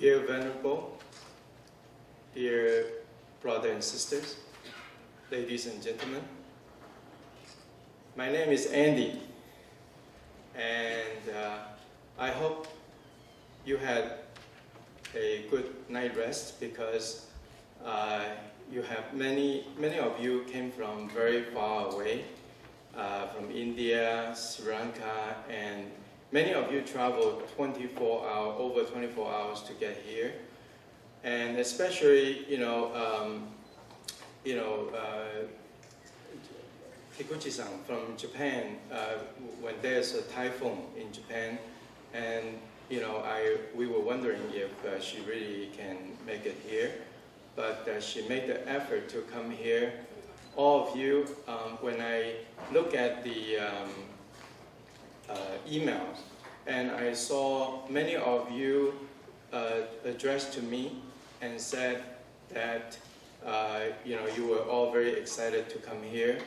Dear Venerable, dear brothers and sisters, ladies and gentlemen, my name is Andy, and I hope you had a good night rest because you have many of you came from very far away, from India, Sri Lanka, and many of you traveled over 24 hours to get here. And especially, Kikuchi-san from Japan, when there's a typhoon in Japan, and we were wondering if she really can make it here, but she made the effort to come here. All of you, when I look at the emails, and I saw many of you addressed to me and said that you were all very excited to come here.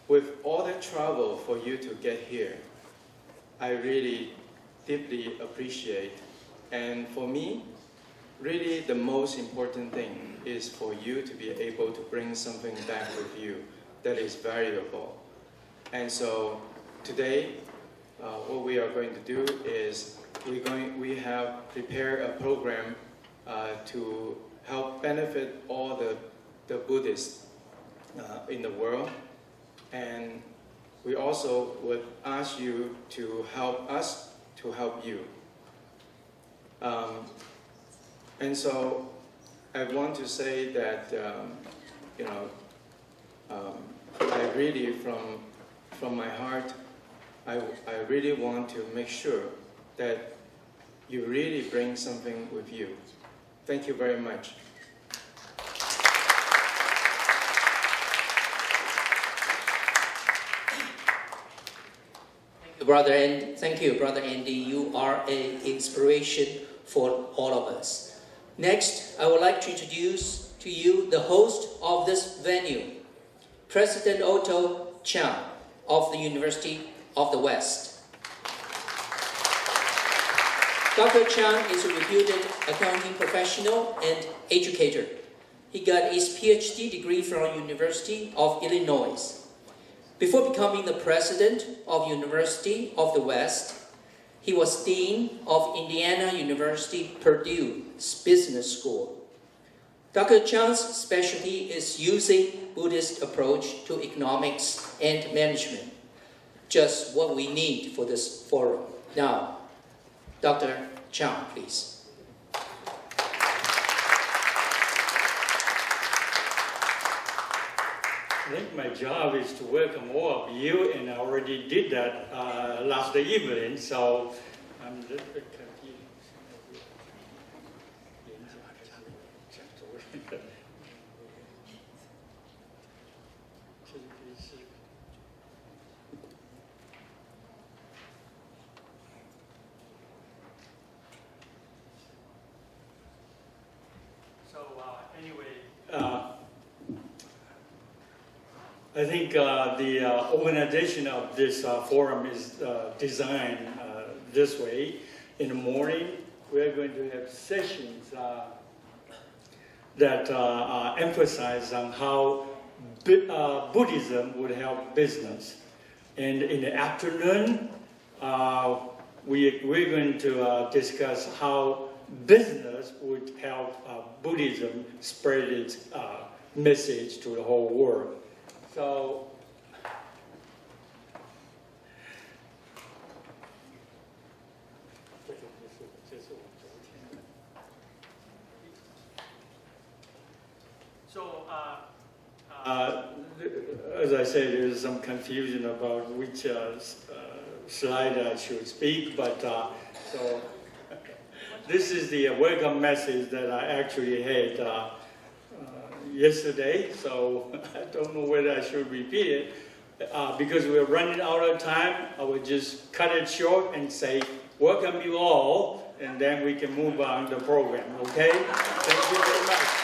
With all the travel for you to get here, I really deeply appreciate. And for me, really the most important thing is for you to be able to bring something back with you that is valuable. And so today, what we are going to do is we have prepared a program to help benefit all the Buddhists in the world. And we also would ask you to help us to help you. And so I want to say that, I really, from my heart, I really want to make sure that you really bring something with you. Thank you very much. Thank you, Brother Andy. You are an inspiration for all of us. Next, I would like to introduce to you the host of this venue, President Otto Chan of the University of the West. Dr. Chan is a reputed accounting professional and educator. He got his PhD degree from University of Illinois. Before becoming the president of University of the West, he was dean of Indiana University Purdue Business School. Dr. Chan's specialty is using Buddhist approach to economics and management. Just what we need for this forum. Now, Dr. Chan, please. I think my job is to welcome all of you, and I already did that last evening, so I'm just I think the organization of this forum is designed this way. In the morning, we're going to have sessions that emphasize on how Buddhism would help business. And in the afternoon, we're going to discuss how business would help Buddhism spread its message to the whole world. As I said, there's some confusion about which slide I should speak, but so this is the welcome message that I actually had yesterday, so I don't know whether I should repeat it. Because we're running out of time, I will just cut it short and say, welcome you all, and then we can move on the program, okay? Thank you very much.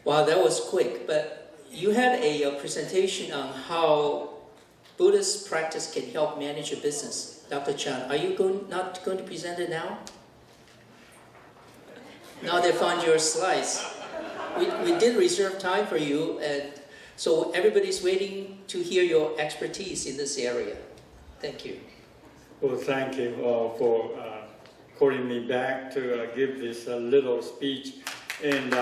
Wow, that was quick. But you had a presentation on how Buddhist practice can help manage your business. Dr. Chan, are you not going to present it now? Now they found your slides. We did reserve time for you, and so everybody's waiting to hear your expertise in this area. Thank you. Well, thank you for calling me back to give this little speech. And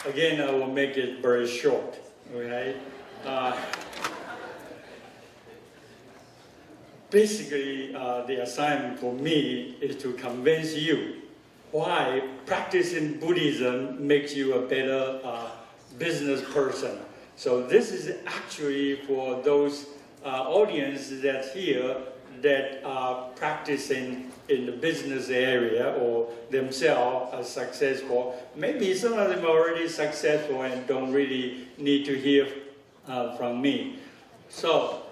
again, I will make it very short. Okay. Basically, the assignment for me is to convince you why practicing Buddhism makes you a better business person. So this is actually for those audience that's here that are practicing in the business area or themselves are successful. Maybe some of them are already successful and don't really need to hear from me. So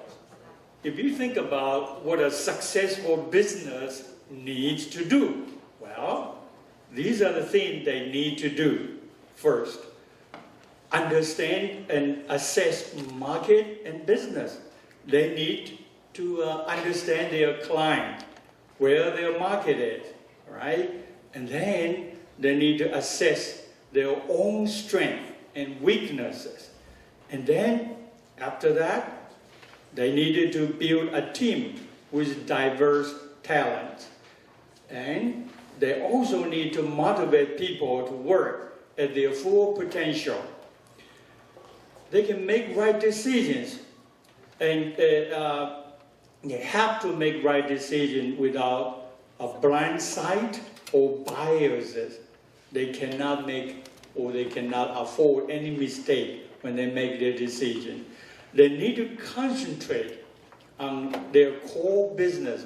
if you think about what a successful business needs to do, well, these are the things they need to do. First, understand and assess market and business. They need to understand their client, where their market is, right? And then they need to assess their own strength and weaknesses. And then, after that, they needed to build a team with diverse talents. And they also need to motivate people to work at their full potential. They can make right decisions, and they have to make right decisions without a blind sight or biases. They cannot make or they cannot afford any mistake when they make their decision. They need to concentrate on their core business,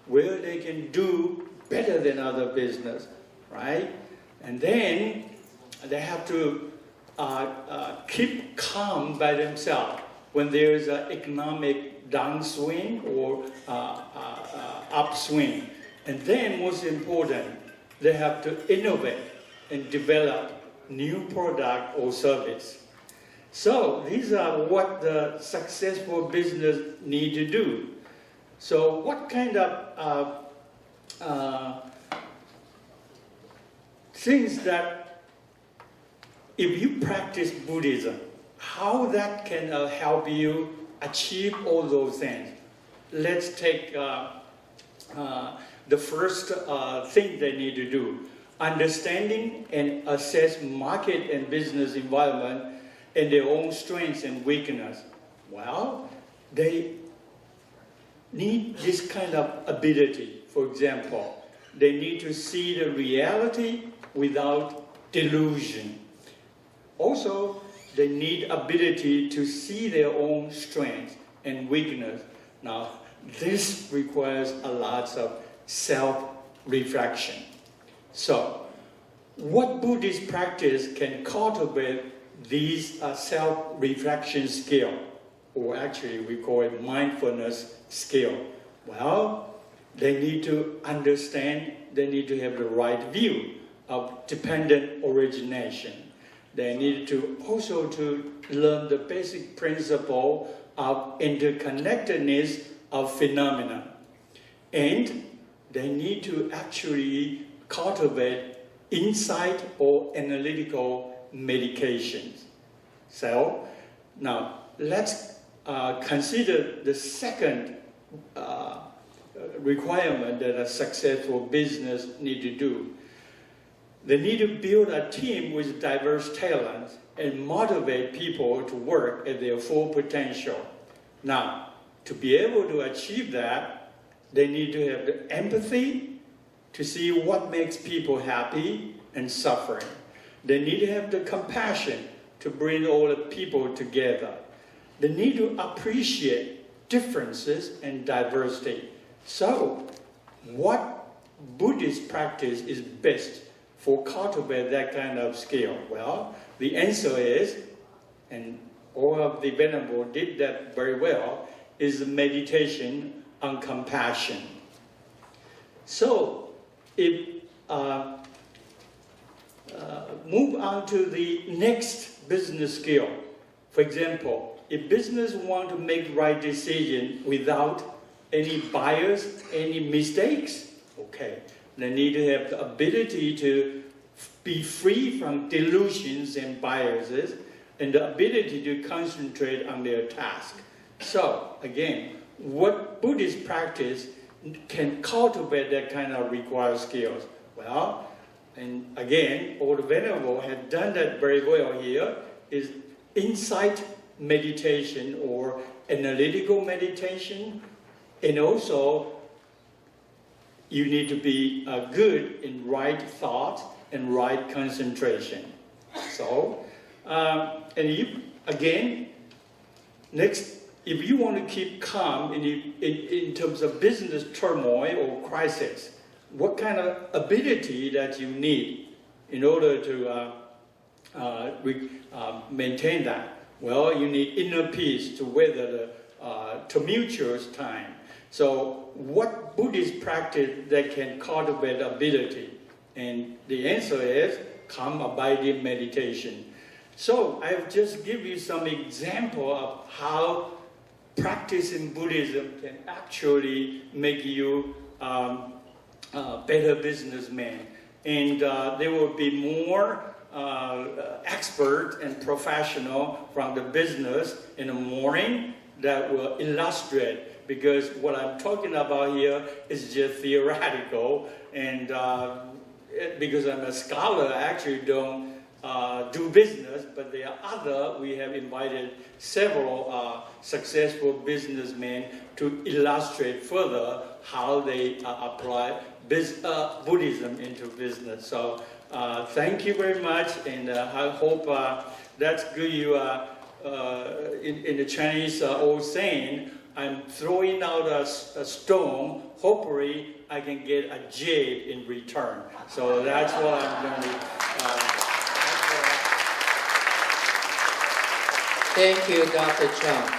where they can do better than other business, right? And then they have to keep calm by themselves when there is an economic downswing or upswing. And then, most important, they have to innovate and develop new product or service. So these are what the successful business need to do. So what kind of things that, if you practice Buddhism, how that can help you achieve all those things? Let's take the first thing they need to do. Understanding and assess market and business environment and their own strengths and weakness. Well, they need this kind of ability. For example, they need to see the reality without delusion. Also, they need ability to see their own strengths and weakness. Now, this requires a lot of self-reflection. So, what Buddhist practice can cultivate these self-reflection skill, or actually we call it mindfulness skill? Well, they need to understand, they need to have the right view of dependent origination. They need to also to learn the basic principle of interconnectedness of phenomena. And they need to actually cultivate insight or analytical medications. So now let's consider the second requirement that a successful business need to do. They need to build a team with diverse talents and motivate people to work at their full potential. Now, to be able to achieve that, they need to have the empathy to see what makes people happy and suffering. They need to have the compassion to bring all the people together. They need to appreciate differences and diversity. So, what Buddhist practice is best for cultivate that kind of skill? Well, the answer is, and all of the Venerable did that very well, is meditation on compassion. So, if move on to the next business skill. For example, if business want to make right decision without any bias, any mistakes, okay, they need to have the ability to be free from delusions and biases, and the ability to concentrate on their task. So, again, what Buddhist practice can cultivate that kind of required skills? Well, and again, Old Venerable has done that very well here, is insight meditation or analytical meditation, and also you need to be good in right thought and right concentration. So, and you, again, next, if you want to keep calm in terms of business turmoil or crisis, what kind of ability that you need in order to maintain that? Well, you need inner peace to weather the tumultuous time. So what Buddhist practice that can cultivate ability? And the answer is calm abiding meditation. So I've just give you some example of how practicing Buddhism can actually make you better businessman. And there will be more expert and professional from the business in the morning that will illustrate, because what I'm talking about here is just theoretical, and because I'm a scholar, I actually don't do business, but there are we have invited several successful businessmen to illustrate further how they apply Buddhism into business. So thank you very much, and I hope that's good. You in the Chinese old saying, I'm throwing out a stone, hopefully I can get a jade in return. So that's what I'm going to Thank you, Dr. Chang.